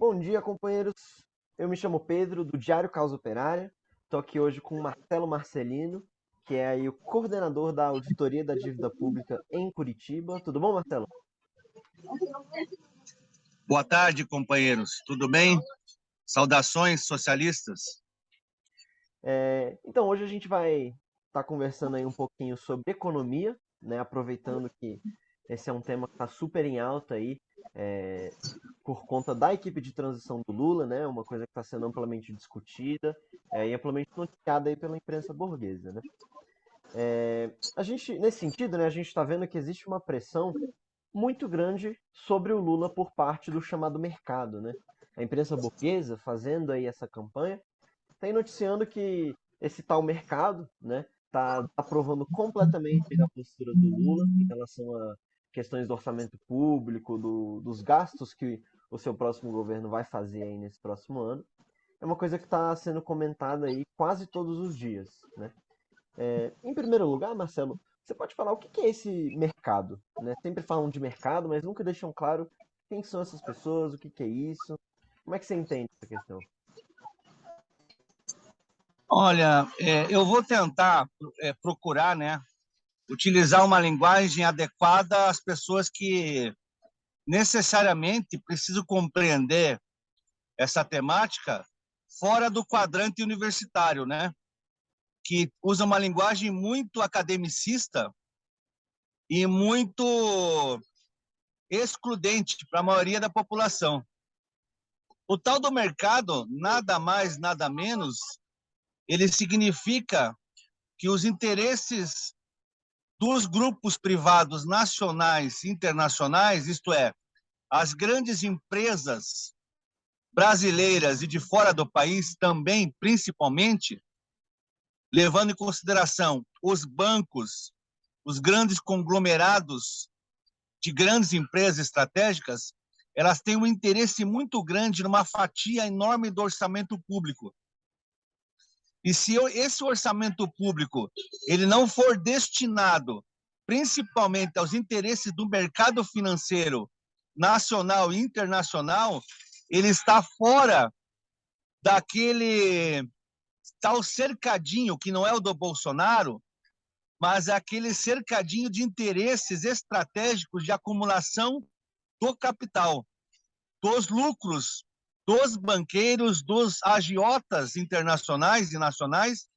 Bom dia, companheiros. Eu me chamo Pedro, do Diário Causa Operária. Estou aqui hoje com o Marcelo Marcelino, que é aí o coordenador da Auditoria da Dívida Pública em Curitiba. Tudo bom, Marcelo? Boa tarde, companheiros. Tudo bem? Saudações socialistas. Então, hoje a gente vai estar conversando aí um pouquinho sobre economia, né? Aproveitando que esse é um tema que está super em alta aí, é, por conta da equipe de transição do Lula, né? Uma coisa que está sendo amplamente discutida, e amplamente noticiada aí pela imprensa burguesa, né? A gente, nesse sentido, né, a gente está vendo que existe uma pressão muito grande sobre o Lula por parte do chamado mercado, né? A imprensa burguesa, fazendo aí essa campanha, está noticiando que esse tal mercado, né, está aprovando completamente a postura do Lula em relação a questões do orçamento público, dos gastos que o seu próximo governo vai fazer aí nesse próximo ano. É uma coisa que está sendo comentada aí quase todos os dias, né? Em primeiro lugar, Marcelo, você pode falar o que que é esse mercado, né? Sempre falam de mercado, mas nunca deixam claro quem são essas pessoas, o que que é isso. Como é que você entende essa questão? Olha, eu vou tentar procurar, né, utilizar uma linguagem adequada às pessoas que necessariamente precisam compreender essa temática fora do quadrante universitário, né, que usa uma linguagem muito academicista e muito excludente para a maioria da população. O tal do mercado, nada mais, nada menos, ele significa que os interesses dos grupos privados nacionais e internacionais, isto é, as grandes empresas brasileiras e de fora do país também, principalmente, levando em consideração os bancos, os grandes conglomerados de grandes empresas estratégicas, elas têm um interesse muito grande numa fatia enorme do orçamento público. E se esse orçamento público ele não for destinado principalmente aos interesses do mercado financeiro nacional e internacional, ele está fora daquele tal cercadinho, que não é o do Bolsonaro, mas é aquele cercadinho de interesses estratégicos de acumulação do capital, dos lucros dos banqueiros, dos agiotas internacionais e nacionais,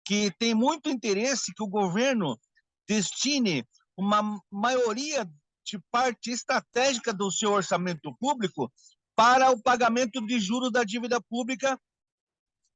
que tem muito interesse que o governo destine uma maioria de parte estratégica do seu orçamento público para o pagamento de juros da dívida pública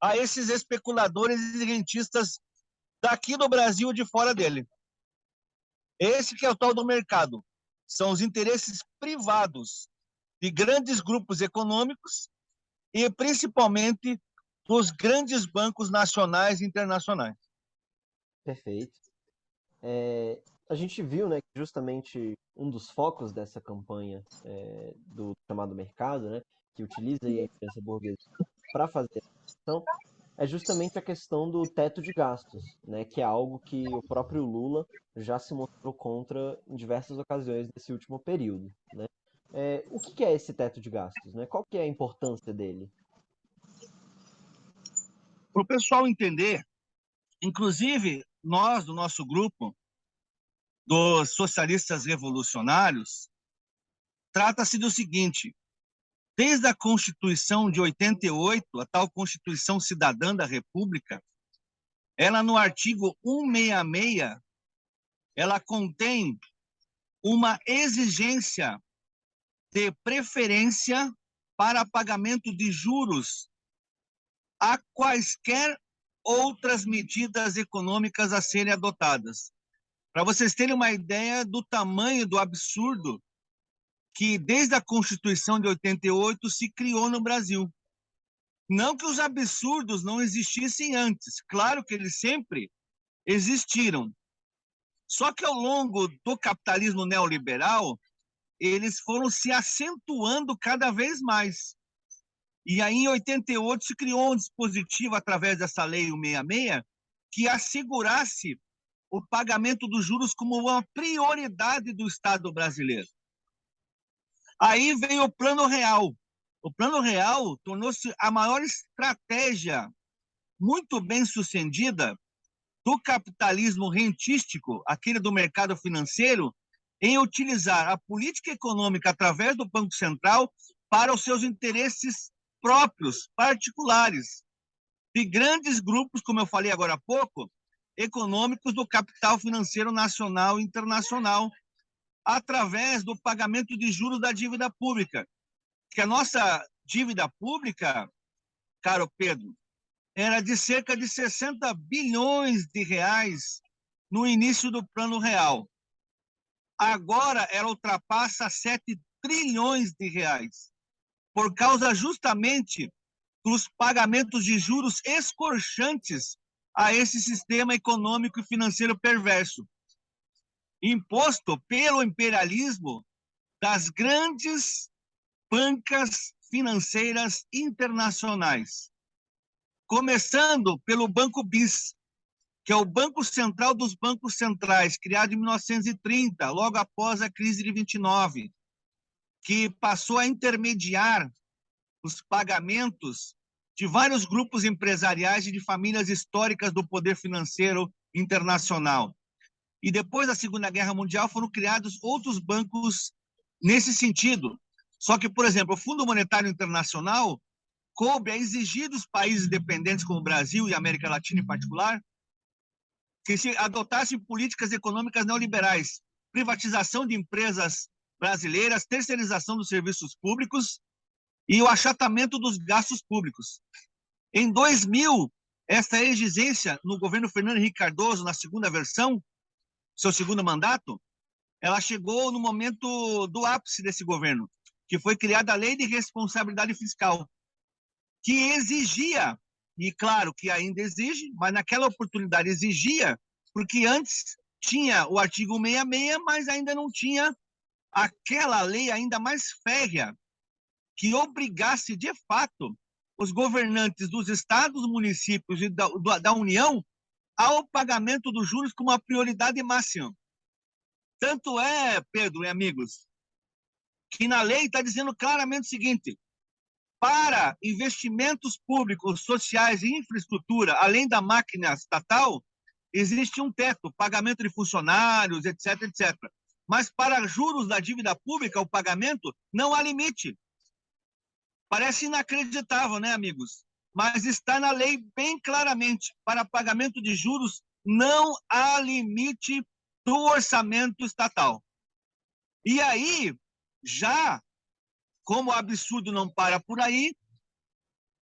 a esses especuladores e rentistas daqui do Brasil e de fora dele. Esse que é o tal do mercado. São os interesses privados de grandes grupos econômicos e principalmente dos grandes bancos nacionais e internacionais. Perfeito. A gente viu, né, que justamente um dos focos dessa campanha do chamado mercado, né, que utiliza aí a imprensa burguesa para fazer essa questão, é justamente a questão do teto de gastos, né, que é algo que o próprio Lula já se mostrou contra em diversas ocasiões nesse último período, né? O que que é esse teto de gastos, né? Qual que é a importância dele? Para o pessoal entender, inclusive nós, do nosso grupo, dos socialistas revolucionários, trata-se do seguinte: desde a Constituição de 88, a tal Constituição Cidadã da República, ela no artigo 166, ela contém uma exigência de preferência para pagamento de juros a quaisquer outras medidas econômicas a serem adotadas. Para vocês terem uma ideia do tamanho do absurdo que desde a Constituição de 88 se criou no Brasil. Não que os absurdos não existissem antes, claro que eles sempre existiram. Só que ao longo do capitalismo neoliberal, eles foram se acentuando cada vez mais. E aí, em 88, se criou um dispositivo, através dessa lei 166, que assegurasse o pagamento dos juros como uma prioridade do Estado brasileiro. Aí veio o Plano Real, O Plano Real tornou-se a maior estratégia muito bem sucedida do capitalismo rentístico, aquele do mercado financeiro, em utilizar a política econômica através do Banco Central para os seus interesses próprios, particulares, de grandes grupos, como eu falei agora há pouco, econômicos do capital financeiro nacional e internacional, através do pagamento de juros da dívida pública. Que a nossa dívida pública, caro Pedro, era de cerca de 60 bilhões de reais no início do Plano Real. Agora ela ultrapassa 7 trilhões de reais, por causa justamente dos pagamentos de juros escorchantes a esse sistema econômico e financeiro perverso, imposto pelo imperialismo das grandes bancas financeiras internacionais, começando pelo Banco BIS, que é o Banco Central dos Bancos Centrais, criado em 1930, logo após a crise de 29, que passou a intermediar os pagamentos de vários grupos empresariais e de famílias históricas do poder financeiro internacional. E depois da Segunda Guerra Mundial foram criados outros bancos nesse sentido. Só que, por exemplo, o Fundo Monetário Internacional coube a exigir dos países dependentes, como o Brasil e a América Latina em particular, que se adotassem políticas econômicas neoliberais, privatização de empresas brasileiras, terceirização dos serviços públicos e o achatamento dos gastos públicos. Em 2000, essa exigência no governo Fernando Henrique Cardoso, na segunda versão, seu segundo mandato, ela chegou no momento do ápice desse governo, que foi criada a Lei de Responsabilidade Fiscal, que exigia, e claro que ainda exige, mas naquela oportunidade exigia, porque antes tinha o artigo 66, mas ainda não tinha aquela lei ainda mais férrea, que obrigasse, de fato, os governantes dos estados, municípios e da União ao pagamento dos juros como uma prioridade máxima. Tanto é, Pedro e amigos, que na lei está dizendo claramente o seguinte: para investimentos públicos, sociais e infraestrutura, além da máquina estatal, existe um teto, pagamento de funcionários, etc, etc. Mas para juros da dívida pública, o pagamento, não há limite. Parece inacreditável, né, amigos? Mas está na lei bem claramente, para pagamento de juros, não há limite do orçamento estatal. E aí, já, como o absurdo não para por aí,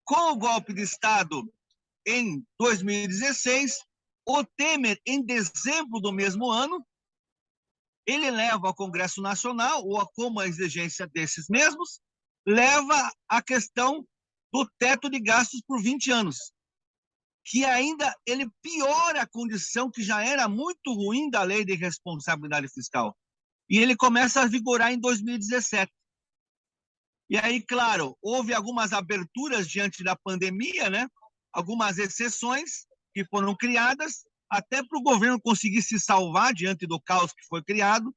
com o golpe de Estado em 2016, o Temer, em dezembro do mesmo ano, ele leva ao Congresso Nacional, ou como a exigência desses mesmos, leva a questão do teto de gastos por 20 anos, que ainda ele piora a condição que já era muito ruim da Lei de Responsabilidade Fiscal. E ele começa a vigorar em 2017. E aí, claro, houve algumas aberturas diante da pandemia, né? Algumas exceções que foram criadas, até para o governo conseguir se salvar diante do caos que foi criado,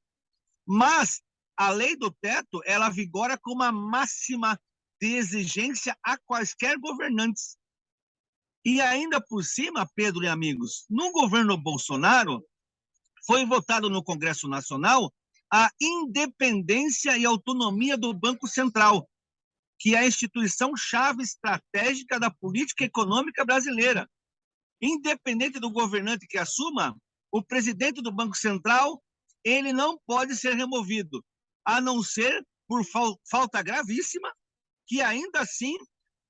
mas a lei do teto, ela vigora com uma máxima de exigência a quaisquer governantes. E ainda por cima, Pedro e amigos, no governo Bolsonaro, foi votado no Congresso Nacional a independência e autonomia do Banco Central, que é a instituição-chave estratégica da política econômica brasileira. Independente do governante que assuma, o presidente do Banco Central, ele não pode ser removido, a não ser por falta gravíssima, que ainda assim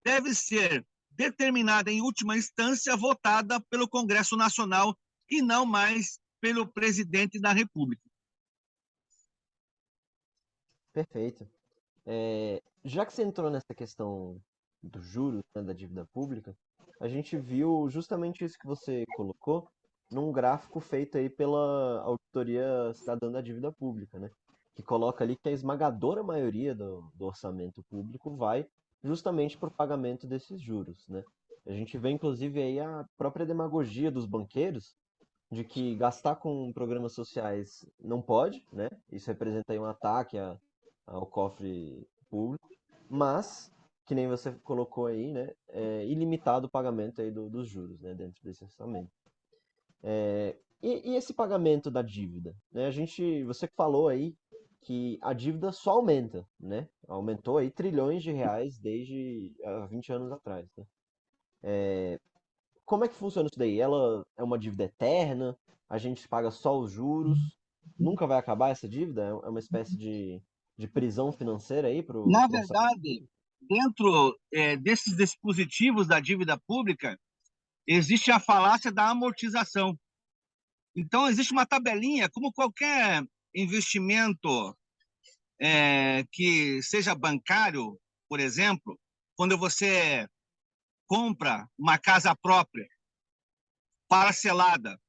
deve ser determinada em última instância, votada pelo Congresso Nacional e não mais pelo presidente da República. Perfeito. Já que você entrou nessa questão dos juros, né, da dívida pública, a gente viu justamente isso que você colocou num gráfico feito aí pela Auditoria Cidadã da Dívida Pública, né? Que coloca ali que a esmagadora maioria do orçamento público vai justamente para o pagamento desses juros, né? A gente vê inclusive aí a própria demagogia dos banqueiros de que gastar com programas sociais não pode, né? Isso representa aí um ataque ao cofre público, mas que nem você colocou aí, né, ilimitado o pagamento aí dos juros, né, dentro desse orçamento. E esse pagamento da dívida, né? Você que falou aí que a dívida só aumenta, né? Aumentou aí trilhões de reais desde há 20 anos atrás, né? Como é que funciona isso daí? Ela é uma dívida eterna? A gente paga só os juros? Nunca vai acabar essa dívida? É uma espécie de prisão financeira aí Na pro orçamento verdade, público? dentro desses dispositivos da dívida pública, existe a falácia da amortização. Então, existe uma tabelinha, como qualquer investimento que seja bancário, por exemplo, quando você compra uma casa própria, parcelada,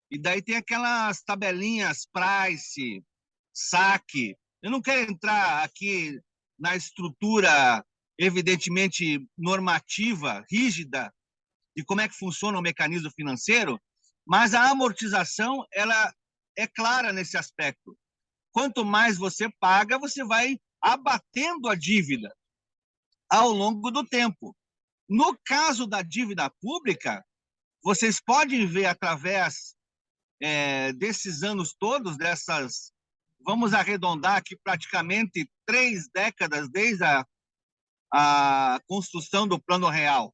e daí tem aquelas tabelinhas price, saque. Eu não quero entrar aqui na estrutura, evidentemente, normativa, rígida, de como é que funciona o mecanismo financeiro, mas a amortização ela é clara nesse aspecto. Quanto mais você paga, você vai abatendo a dívida ao longo do tempo. No caso da dívida pública, vocês podem ver através desses anos todos, vamos arredondar aqui praticamente 3 décadas desde a construção do Plano Real.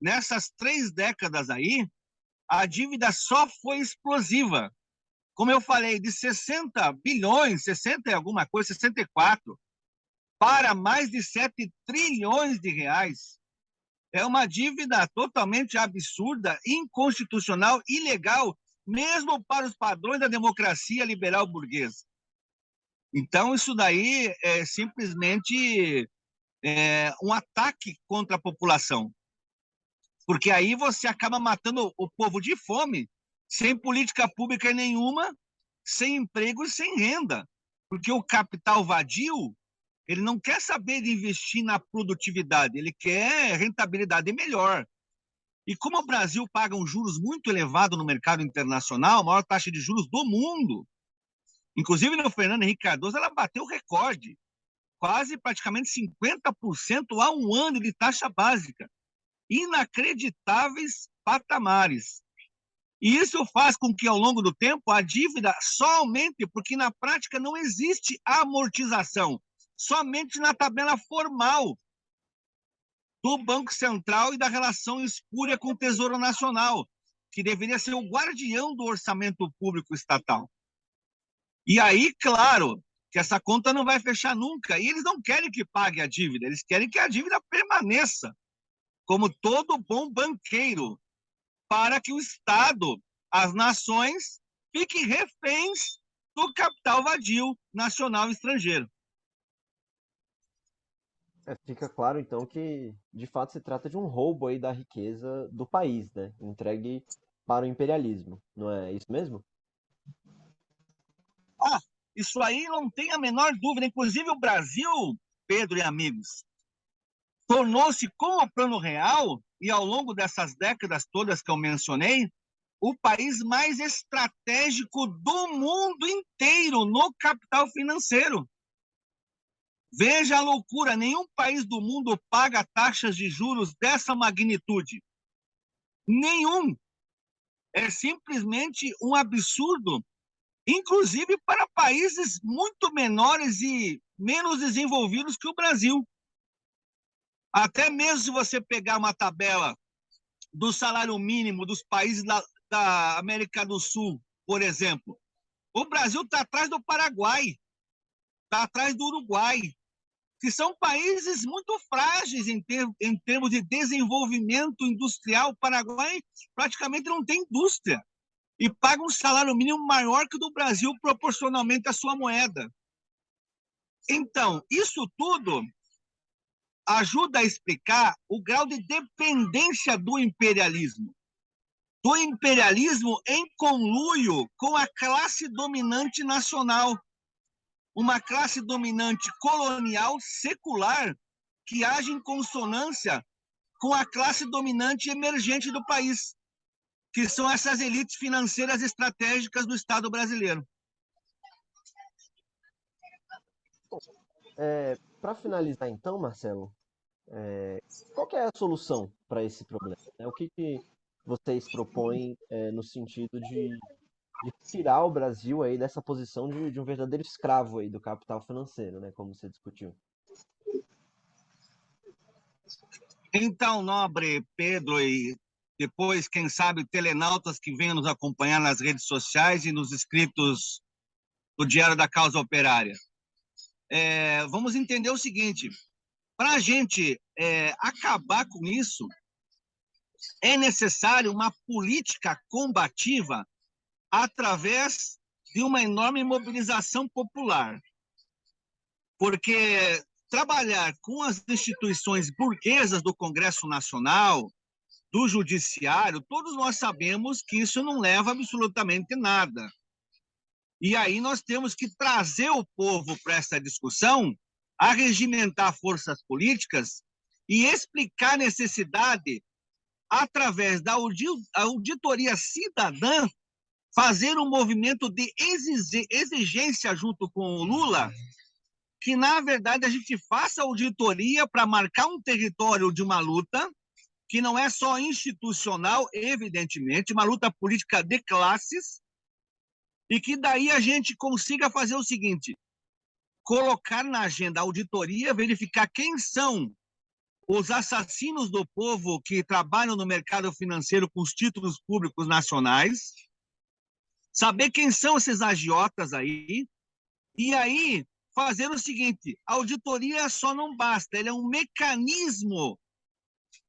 Nessas 3 décadas aí, a dívida só foi explosiva. Como eu falei, de 60 bilhões, 60 e alguma coisa, 64, para mais de 7 trilhões de reais. É uma dívida totalmente absurda, inconstitucional, ilegal, mesmo para os padrões da democracia liberal burguesa. Então, isso daí é simplesmente um ataque contra a população, porque aí você acaba matando o povo de fome, sem política pública nenhuma, sem emprego e sem renda, porque o capital vadio, ele não quer saber de investir na produtividade, ele quer rentabilidade melhor. E como o Brasil paga um juros muito elevado no mercado internacional, a maior taxa de juros do mundo, inclusive no Fernando Henrique Cardoso, ela bateu o recorde, quase praticamente 50% a um ano de taxa básica. Inacreditáveis patamares. E isso faz com que, ao longo do tempo, a dívida só aumente, porque na prática não existe amortização, somente na tabela formal do Banco Central e da relação espúria com o Tesouro Nacional, que deveria ser o guardião do orçamento público estatal. E aí, claro, que essa conta não vai fechar nunca. E eles não querem que pague a dívida, eles querem que a dívida permaneça, como todo bom banqueiro, para que o Estado, as nações, fiquem reféns do capital vadio nacional e estrangeiro. Fica claro, então, que de fato se trata de um roubo aí da riqueza do país, né? Entregue para o imperialismo, não é isso mesmo? Ah, isso aí não tem a menor dúvida. Inclusive, o Brasil, Pedro e amigos, tornou-se, com o Plano Real, e ao longo dessas décadas todas que eu mencionei, o país mais estratégico do mundo inteiro no capital financeiro. Veja a loucura, nenhum país do mundo paga taxas de juros dessa magnitude. Nenhum. É simplesmente um absurdo, inclusive para países muito menores e menos desenvolvidos que o Brasil. Até mesmo se você pegar uma tabela do salário mínimo dos países da América do Sul, por exemplo, o Brasil está atrás do Paraguai, está atrás do Uruguai, que são países muito frágeis em termos de desenvolvimento industrial. O Paraguai praticamente não tem indústria e paga um salário mínimo maior que o do Brasil proporcionalmente à sua moeda. Então, isso tudo ajuda a explicar o grau de dependência do imperialismo em conluio com a classe dominante nacional, uma classe dominante colonial secular que age em consonância com a classe dominante emergente do país, que são essas elites financeiras estratégicas do Estado brasileiro. Para finalizar então, Marcelo, Qual que é a solução para esse problema, né? O que vocês propõem no sentido de tirar o Brasil aí dessa posição de um verdadeiro escravo aí do capital financeiro, né? Como você discutiu. Então, nobre Pedro, e depois, quem sabe, telenautas que venham nos acompanhar nas redes sociais e nos escritos do Diário da Causa Operária. Vamos entender o seguinte: para a gente acabar com isso, é necessário uma política combativa através de uma enorme mobilização popular. Porque trabalhar com as instituições burguesas do Congresso Nacional, do Judiciário, todos nós sabemos que isso não leva absolutamente nada. E aí nós temos que trazer o povo para essa discussão, arregimentar forças políticas e explicar a necessidade, através da auditoria cidadã, fazer um movimento de exigência junto com o Lula, que, na verdade, a gente faça auditoria para marcar um território de uma luta, que não é só institucional, evidentemente, uma luta política de classes, e que daí a gente consiga fazer o seguinte: colocar na agenda a auditoria, verificar quem são os assassinos do povo que trabalham no mercado financeiro com os títulos públicos nacionais, saber quem são esses agiotas aí, e aí fazer o seguinte: a auditoria só não basta, ele é um mecanismo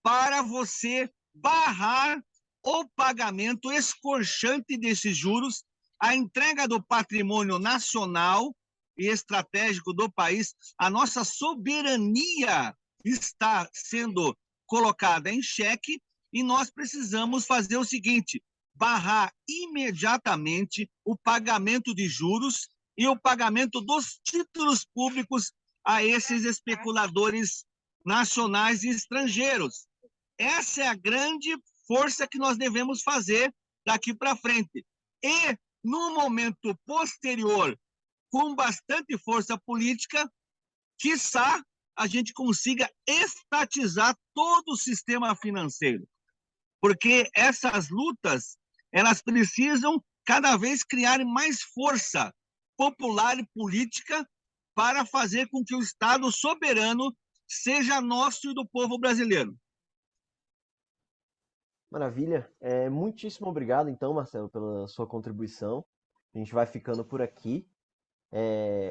para você barrar o pagamento escorchante desses juros, a entrega do patrimônio nacional e estratégico do país. A nossa soberania está sendo colocada em xeque e nós precisamos fazer o seguinte: barrar imediatamente o pagamento de juros e o pagamento dos títulos públicos a esses especuladores nacionais e estrangeiros. Essa é a grande força que nós devemos fazer daqui para frente. E, no momento posterior, com bastante força política, quiçá a gente consiga estatizar todo o sistema financeiro. Porque essas lutas, elas precisam cada vez criar mais força popular e política para fazer com que o Estado soberano seja nosso e do povo brasileiro. Maravilha. Muitíssimo obrigado, então, Marcelo, pela sua contribuição. A gente vai ficando por aqui.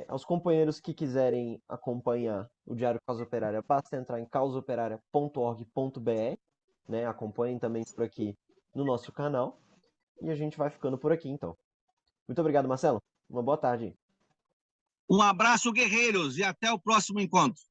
Aos companheiros que quiserem acompanhar o Diário Causa Operária, basta entrar em causaoperaria.org.br, né? Acompanhem também por aqui no nosso canal. E a gente vai ficando por aqui, então. Muito obrigado, Marcelo. Uma boa tarde. Um abraço, guerreiros, e até o próximo encontro.